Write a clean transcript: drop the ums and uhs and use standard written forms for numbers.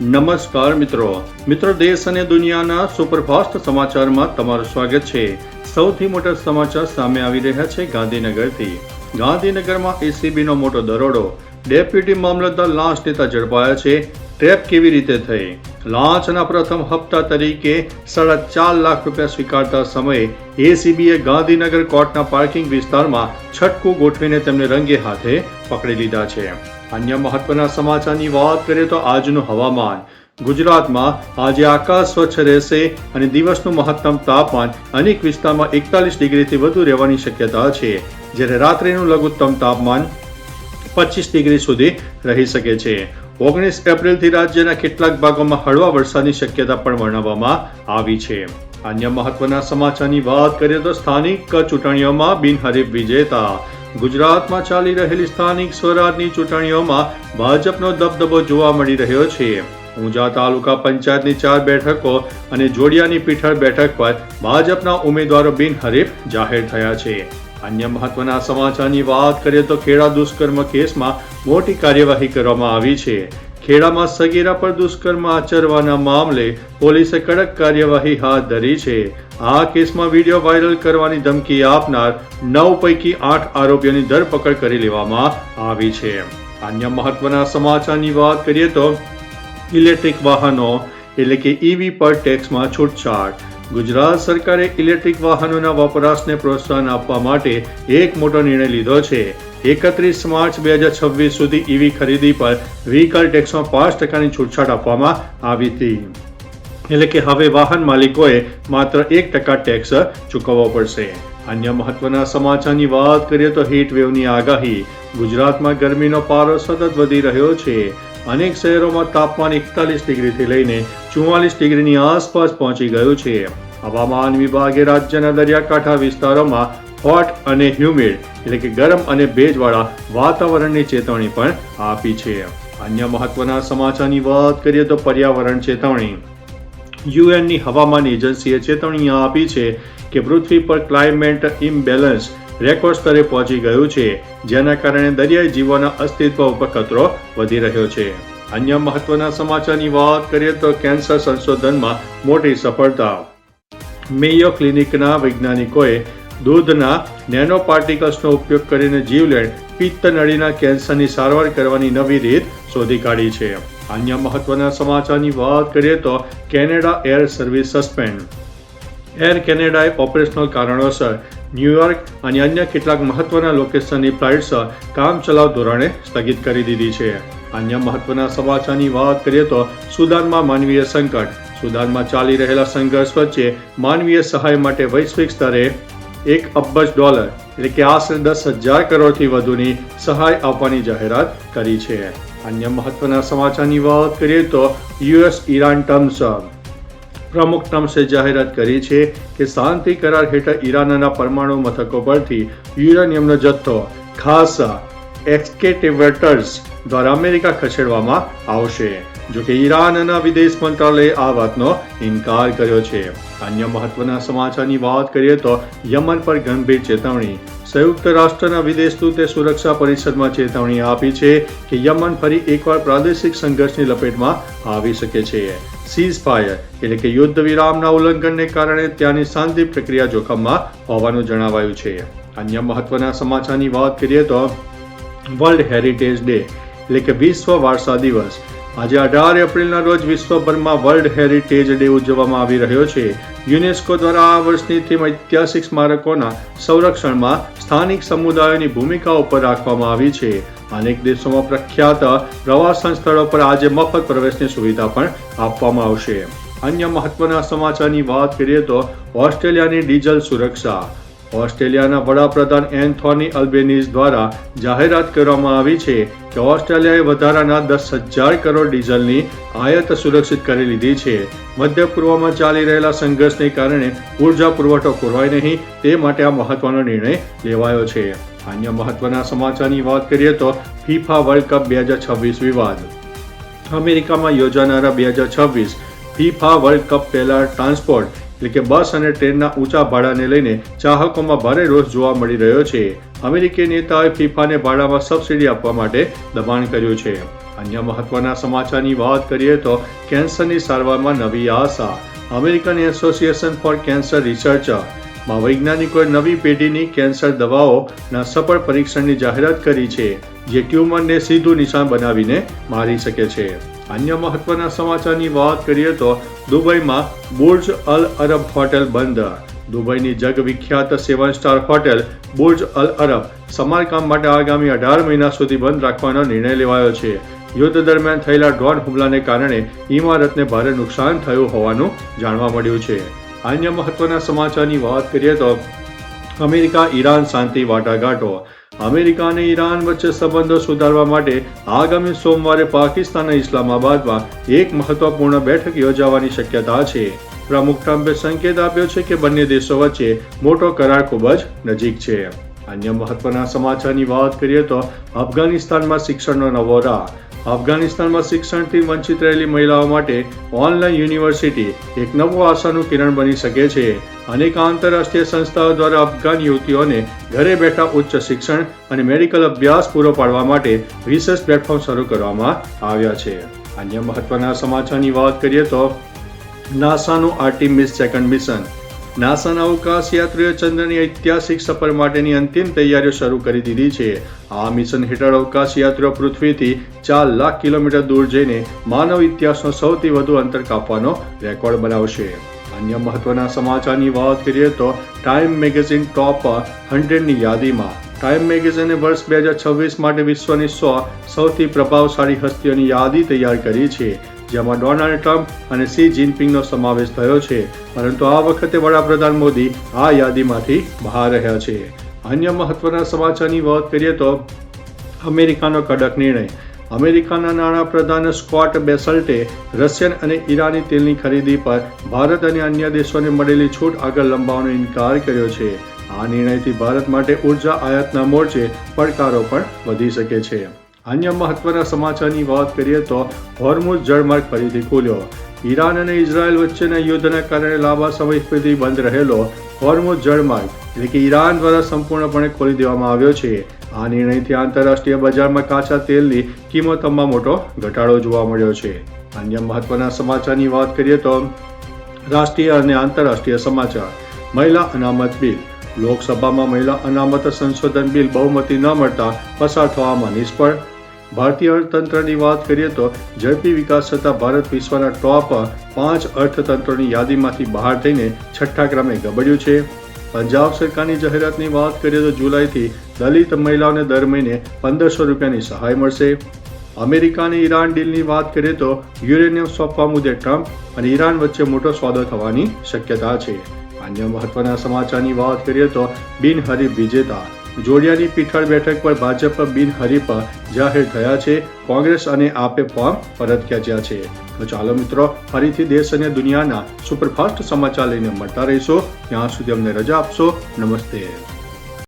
નમસ્કાર મિત્રો દેશ અને દુનિયાના સુપરફાસ્ટ સમાચારમાં તમારું સ્વાગત છે। સૌથી મોટા સમાચાર સામે આવી રહ્યા છે ગાંધીનગરથી। ગાંધીનગરમાં એસીબીનો મોટો દરોડો, ડેપ્યુટી મામલતદાર લાંચ લેતા ઝડપાયા છે। ટ્રેપ કેવી રીતે થઈ? લાંચના પ્રથમ હપ્તા તરીકે 4.5 લાખ રૂપિયા સ્વીકારતા સમયે એસીબીએ ગાંધીનગર કોર્ટના પાર્કિંગ વિસ્તારમાં છટકું ગોઠવીને તેમને રંગે હાથે પકડી લીધા છે। અન્ય મહત્વના સમાચારની વાત કરીએ તો આજનું હવામાન। ગુજરાતમાં આજે આકાશ સ્વચ્છ રહેશે અને દિવસનું મહત્તમ તાપમાન અનેક વિસ્તારમાં 41 ડિગ્રીથી વધુ રહેવાની શક્યતા છે, જ્યારે રાત્રિનું લઘુત્તમ તાપમાન 25 ડિગ્રી સુધી રહી શકે છે। 19 એપ્રિલથી રાજ્યના કેટલાક ભાગોમાં હળવા વરસાદની શક્યતા પણ વર્ણવવામાં આવી છે। અન્ય મહત્વના સમાચારની વાત કરીએ તો સ્થાનિક ચૂંટણીઓમાં બિનહરીફ વિજેતા। ગુજરાતમાં ચાલી રહેલી સ્થાનિક સ્વરાજની ચૂંટણીઓમાં ભાજપનો દબદબો જોવા મળી રહ્યો છે। ઊંઝા તાલુકા પંચાયતની 4 બેઠકો અને જોડિયાની પીઠળ બેઠક પર ભાજપના ઉમેદવારો બિનહરીફ જાહેર થયા છે। અન્ય મહત્વના સમાચારની વાત કરીએ તો ખેડા દુષ્કર્મ કેસમાં મોટી કાર્યવાહી કરવામાં આવી છે। ખેડામાં સગીરા પર દુષ્કર્મ આચરવાના મામલે પોલીસે કડક કાર્યવાહી હાથ ધરી છે। આ કેસમાં વિડીયો વાયરલ કરવાની ધમકી આપનાર 9 પૈકી 8 આરોપીઓની ધરપકડ કરી લેવામાં આવી છે। અન્ય મહત્વના સમાચારની વાત કરીએ તો ઇલેક્ટ્રિક વાહનો એટલે કે ઈવી પર ટેક્સમાં છૂટછાટ। ગુજરાત સરકારે ઇલેક્ટ્રિક વાહનોના વપરાશને પ્રોત્સાહન આપવા માટે એક મોટો નિર્ણય લીધો છે। 31 માર્ચ 2026 સુધી ઈવી ખરીદી પર વ્હીકલ ટેક્સમાં 5% છૂટછાટ આપવામાં આવી હતી, એટલે કે હવે વાહન માલિકોએ માત્ર 1% ટેક્સ ચૂકવવો પડશે। અન્ય મહત્વના સમાચારની વાત કરીએ તો હીટ વેવની આગાહી। ગુજરાતમાં ગરમીનો પારો સતત વધી રહ્યો છે। અનેક શહેરોમાં તાપમાન 41 ડિગ્રીથી લઈને 44 ડિગ્રીની આસપાસ પહોંચી ગયું છે। હવામાન વિભાગે રાજ્યના દરિયાકાંઠા વિસ્તારોમાં હોટ અને હ્યુમિડ એટલે કે ગરમ અને ભેજવાળા વાતાવરણની ચેતવણી પણ આપી છે। અન્ય મહત્વના સમાચારની વાત કરીએ તો પર્યાવરણ ચેતવણી। યુએનની હવામાન એજન્સીએ ચેતવણી આપી છે કે પૃથ્વી પર ક્લાઇમેટ ઇમ્બેલેન્સ રેકોર્ડ સ્તરે પહોંચી ગયું છે, જેના કારણે દરિયાઈ જીવોના અસ્તિત્વ ઉપર ખતરો વધી રહ્યો છે। અન્ય મહત્વના સમાચારની વાત કરીએ તો કેન્સર સંશોધનમાં મોટી સફળતા। મેયો ક્લિનિકના વૈજ્ઞાનિકોએ દૂધના નેનો પાર્ટિકલ્સનો ઉપયોગ કરીને જીવલેણ પિત્ત નળીના કેન્સરની સારવાર કરવાની નવી રીત શોધી કાઢી છે। અન્ય મહત્વના સમાચારની વાત કરીએ તો Canada air service suspend. Air કેનેડાએ ઓપરેશનલ કારણોસર ન્યૂયોર્ક અને અન્ય કેટલાક મહત્વના લોકેશનની ફ્લાઇટ્સ કામચલાઉ ધોરણે સ્થગિત કરી દીધી છે। અન્ય મહત્વના સમાચારની વાત કરીએ તો સુદાનમાં માનવીય સંકટ। સુદાનમાં ચાલી રહેલા સંઘર્ષ વચ્ચે માનવીય સહાય માટે વૈશ્વિક સ્તરે $1 અબજ એટલે કે આશરે 10,000 કરોડથી વધુની સહાય આપવાની જાહેરાત કરી છે। અન્ય મહત્વના સમાચારની વાત કરીએ તો યુએસ ઈરાન ટર્મ્સ। પ્રમુખ ટ્રમ્પે જાહેરાત કરી છે કે શાંતિ કરાર હેઠળ ઈરાનના પરમાણુ મથકો પરથી યુરેનિયમનો જથ્થો ખાસ એક્સકેવેટર્સ દ્વારા અમેરિકા ખસેડવામાં આવશે, જો કે ઈરાનના વિદેશ મંત્રાલયે આ વાતનો ઇનકાર કર્યો છે। અન્ય મહત્વના સમાચારની વાત કરીએ તો યમન પર ગંભીર ચેતવણી। સંયુક્ત રાષ્ટ્રના વિદેશ દૂતે સુરક્ષા પરિષદમાં ચેતવણી આપી છે કે યમન ફરી એકવાર પ્રાદેશિક સંઘર્ષની લપેટમાં આવી શકે છે। સીઝ ફાયર એટલે કે યુદ્ધ વિરામના ઉલ્લંઘનને કારણે ત્યાંની શાંતિ પ્રક્રિયા જોખમમાં હોવાનું જણાવાયું છે। અન્ય મહત્વના સમાચારની વાત કરીએ તો વર્લ્ડ હેરિટેજ ડે એટલે કે વિશ્વ વારસા દિવસ। આજે 18 એપ્રિલના રોજ વિશ્વભરમાં વર્લ્ડ હેરિટેજ ડે ઉજવવામાં આવી રહ્યો છે। યુનેસ્કો દ્વારા આ વર્ષની થીમ ઐતિહાસિક સ્મારકોના સંરક્ષણમાં સ્થાનિક સમુદાયોની ભૂમિકા ઉપર રાખવામાં આવી છે। અનેક દેશોમાં પ્રખ્યાત પ્રવાસન સ્થળો પર આજે મફત પ્રવેશની સુવિધા પણ આપવામાં આવશે। અન્ય મહત્વના સમાચારની વાત કરીએ તો ઓસ્ટ્રેલિયાની ડીઝલ સુરક્ષા। ઓસ્ટ્રેલિયાના વડાપ્રધાન એન્થોની અલ્બેનીઝ દ્વારા જાહેરાત કરવામાં આવી છે કે ઓસ્ટ્રેલિયાએ વધારાના 10,000 કરોડ ડીઝલની આયાત સુરક્ષિત કરી લીધી છે। મધ્ય પૂર્વમાં ચાલી રહેલા સંઘર્ષને કારણે ઉર્જા પુરવઠો ખોરવાય નહીં તે માટે આ મહત્વનો નિર્ણય લેવાયો છે। અન્ય મહત્વના સમાચારની વાત કરીએ તો ફીફા વર્લ્ડ કપ 2026 વિવાદ। અમેરિકામાં યોજાનારા 2026 ફીફા વર્લ્ડ કપ પહેલા ટ્રાન્સપોર્ટ એટલે કે બસ અને ટ્રેનના ઊંચા ભાડાને લઈને ચાહકોમાં ભારે રોષ જોવા મળી રહ્યો છે। અમેરિકી નેતાઓએ ફીફાને ભાડામાં સબસિડી આપવા માટે દબાણ કર્યું છે। અન્ય મહત્વના સમાચારની વાત કરીએ તો કેન્સરની સારવારમાં નવી આશા. અમેરિકન એસોસિએશન ફોર કેન્સર રિસર્ચમાં વૈજ્ઞાનિકોએ નવી પેઢીની કેન્સર દવાઓના સફળ પરીક્ષણની જાહેરાત કરી છે, જે ટ્યુમરને સીધું નિશાન બનાવીને મારી શકે છે. અન્ય મહત્વના સમાચારની વાત કરીએ તો દુબઈમાં બુર્જ અલ અરબ હોટેલ બંધ. દુબઈની જગવિખ્યાત 7 સ્ટાર હોટેલ બુર્જ અલ અરબ સમારકામ માટે આગામી 18 મહિના સુધી બંધ રાખવાનો નિર્ણય લેવાયો છે. યુદ્ધ દરમિયાન થયેલા ડ્રોન હુમલાને કારણે ઇમારતને ભારે નુકસાન થયું હોવાનું જાણવા મળ્યું છે. અન્ય મહત્વના સમાચારની વાત કરીએ તો અમેરિકા ઈરાન શાંતિ વાટાઘાટો. અમેરિકા અને ઈરાન વચ્ચે સંબંધો સુધારવા માટે આગામી સોમવારે પાકિસ્તાન અને ઇસ્લામાબાદમાં એક મહત્વપૂર્ણ બેઠક યોજાવાની શક્યતા છે. પ્રમુખ ટ્રમ્પે સંકેત આપ્યો છે કે બંને દેશો વચ્ચે મોટો કરાર ખૂબ જ નજીક છે. અન્ય મહત્વના સમાચારની વાત કરીએ તો અફઘાનિસ્તાનમાં શિક્ષણનો નવો રાહ. અફઘાનિસ્તાનમાં શિક્ષણથી વંચિત રહેલી મહિલાઓ માટે ઓનલાઈન યુનિવર્સિટી એક નવું આશાનું કિરણ બની શકે છે. અનેક આંતરરાષ્ટ્રીય સંસ્થાઓ દ્વારા અફઘાન યુવતીઓને ઘરે બેઠા ઉચ્ચ શિક્ષણ અને મેડિકલ અભ્યાસ પૂરો પાડવા માટે વિશેષ પ્લેટફોર્મ શરૂ કરવામાં આવ્યા છે. અન્ય મહત્વના સમાચારની વાત કરીએ તો નાસાનું આર્ટિમિસ 2 મિશન. નાસાના અવકાશ યાત્રીઓ ચંદ્રની ઐતિહાસિક સફર માટેની અંતિમ તૈયારીઓ શરૂ કરી દીધી છે. આ મિશન હેઠળ અવકાશ યાત્રીઓ પૃથ્વીથી 4 લાખ કિલોમીટર દૂર જઈને માનવ ઇતિહાસનો સૌથી વધુ અંતર કાપવાનો રેકોર્ડ બનાવશે. અન્ય મહત્વના સમાચારની વાત કરીએ તો ટાઈમ મેગેઝિન ટોપ 100ની યાદીમાં. ટાઈમ મેગેઝિને વર્ષ 2026 માટે વિશ્વની 100 સૌથી પ્રભાવશાળી હસ્તીઓની યાદી તૈયાર કરી છે, જેમાં ડોનાલ્ડ ટ્રમ્પ અને શી જિનપિંગનો સમાવેશ થયો છે, પરંતુ આ વખતે વડાપ્રધાન મોદી આ યાદીમાંથી બહાર રહ્યા છે. અન્ય મહત્વના સમાચારની વાત કરીએ તો અમેરિકાનો કડક નિર્ણય. અમેરિકાના નાણાપ્રધાન સ્કોટ બેસલ્ટે રશિયન અને ઈરાની તેલની ખરીદી પર ભારત અને અન્ય દેશોને મળેલી છૂટ આગળ લંબાવવાનો ઇનકાર કર્યો છે. આ નિર્ણયથી ભારત માટે ઉર્જા આયાતના મોરચે પડકારો પણ વધી શકે છે. અન્ય મહત્વના સમાચારની વાત કરીએ તો હોર્મુઝ જળમાર્ગ ફરીથી ખુલ્યો. ઈરાન અને ઇઝરાયલ વચ્ચેના યુદ્ધના કારણે લાંબા સમય સુધી બંધ રહેલો હોર્મુઝ જળમાર્ગ એટલે કે ઈરાન દ્વારા સંપૂર્ણપણે ખોલી દેવામાં આવ્યો છે. આ નિર્ણયથી આંતરરાષ્ટ્રીય બજારમાં કાચા તેલની કિંમતોમાં મોટો ઘટાડો જોવા મળ્યો છે. અન્ય મહત્વના સમાચારની વાત કરીએ તો રાષ્ટ્રીય અને આંતરરાષ્ટ્રીય સમાચાર. મહિલા અનામત બિલ. લોકસભામાં મહિલા અનામત સંશોધન બિલ બહુમતી ન મળતા પસાર થવામાં નિષ્ફળ. ભારતીય અર્થતંત્રની વાત કરીએ તો ઝડપી વિકાસ થતાં ભારત વિશ્વના ટોપ 5 અર્થતંત્રોની યાદીમાંથી બહાર થઈને 6થા ક્રમે ગબડ્યું છે. પંજાબ સરકારની જાહેરાતની વાત કરીએ તો જુલાઈથી દલિત મહિલાઓને દર મહિને 1500 રૂપિયાની સહાય મળશે. અમેરિકા અને ઈરાન ડીલની વાત કરીએ તો યુરેનિયમ સોંપવા મુદ્દે ટ્રમ્પ અને ઈરાન વચ્ચે મોટો સોદો થવાની શક્યતા છે. અન્ય મહત્વના સમાચારની વાત કરીએ તો બિનહરીફ વિજેતા. જોડિયાની પીઠળ બેઠક પર ભાજપ બિનહરીફ જાહેર થયા છે. કોંગ્રેસ અને આપે ફોર્મ પરત ખેંચ્યા છે. તો ચાલો મિત્રો, ફરીથી દેશ અને દુનિયાના સુપરફાસ્ટ સમાચાર લઈને મળતા રહીશો. ત્યાં સુધી અમને રજા આપશો. નમસ્તે.